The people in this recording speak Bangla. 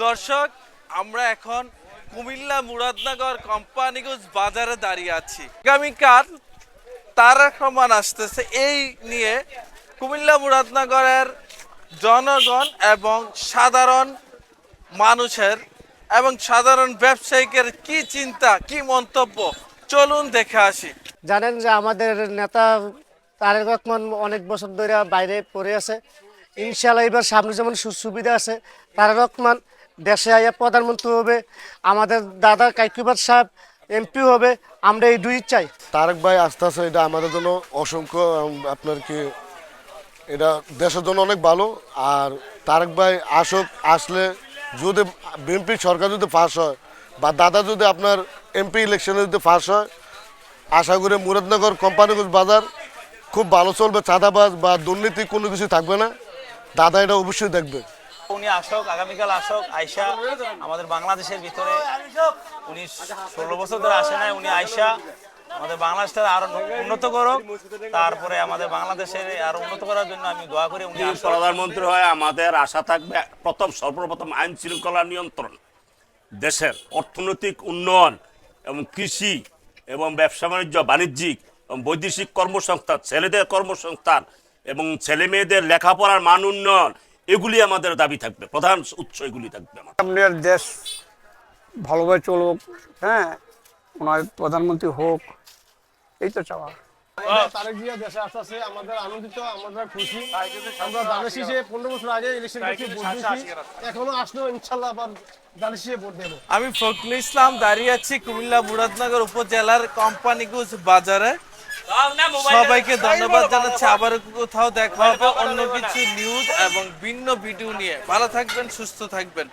দর্শক, আমরা এখন কুমিল্লা মুরাদনগর কোম্পানিগঞ্জ বাজারে দাঁড়িয়ে আছি। আগামীকাল তারেক রহমান আসতেছে, এই নিয়ে কুমিল্লা মুরাদনগরের জনগণ এবং সাধারণ মানুষের এবং সাধারণ ব্যবসায়িকের কি চিন্তা, কি মন্তব্য, চলুন দেখে আসি। জানেন যে আমাদের নেতা তারেক রহমান অনেক বছর ধরে বাইরে পড়ে আছে। ইনশাআল্লাহ এবার সামনে যেমন সুবিধা আছে, তারেক রহমান দেশে আইয়া প্রধানমন্ত্রী হবে, আমাদের দাদা কাইকুবাদ সাহেব এমপি হবে, আমরা এই দুই চাই। তারেক ভাই আস্তে আস্তে এটা আমাদের জন্য অসংখ্য আপনার কি এটা দেশের জন্য অনেক ভালো। আর তারেক ভাই আসলে যদি বিএনপি সরকার যদি পাস হয় বা দাদা যদি আপনার এমপি ইলেকশনে যদি পাস হয়, আশা করি মুরাদনগর কোম্পানিগঞ্জ বাজার খুব ভালো চলবে। চাঁদাবাজ বা দুর্নীতি কোনো কিছু থাকবে না। দাদা এটা অবশ্যই দেখবে। উনি আসক, আগামীকাল আসক, আইসা আমাদের বাংলাদেশের ভিতরে উনি 16 বছর ধরে আসে নাই, উনি আইসা আমাদের বাংলাদেশটা আরো উন্নত করুক, তারপরে আমাদের বাংলাদেশের আরো উন্নত করার জন্য আমি দোয়া করি উনি প্রধানমন্ত্রী হয় আমাদের আশা থাকবে সর্বপ্রথম আইন শৃঙ্খলা নিয়ন্ত্রণ, দেশের অর্থনৈতিক উন্নয়ন এবং কৃষি এবং ব্যবসা বাণিজ্য, বাণিজ্যিক এবং বৈদেশিক কর্মসংস্থান, ছেলেদের কর্মসংস্থান এবং ছেলে মেয়েদের লেখাপড়ার মান উন্নয়ন, এগুলি আমাদের দাবি থাকবে, প্রধান উৎস এগুলি থাকবে। আপনার দেশ ভালোভাবে চলুক, হ্যাঁ, ওনার প্রধানমন্ত্রী হোক, এই তো চাওয়া। তারেক জিয়া দেশে আসতেছে, আমাদের আনন্দিত, আমরা খুশি। আমরা ধানের শীষে 15 বছর আগে ইলেকশন করছি, ভোট দিয়েছি, এখনো আসলো ইনশাল্লাহ আবার ধানের শীষে ভোট দেবো। আমি ফখরুল ইসলাম দাঁড়িয়ে আছি কুমিল্লা মুরাদনগর উপজেলার কোম্পানিগঞ্জ বাজারে। সবাইকে ধন্যবাদ জানাচ্ছি। আবার কোথাও দেখা হবে অন্য কিছু নিউজ এবং ভিন্ন ভিডিও নিয়ে। ভালো থাকবেন, সুস্থ থাকবেন।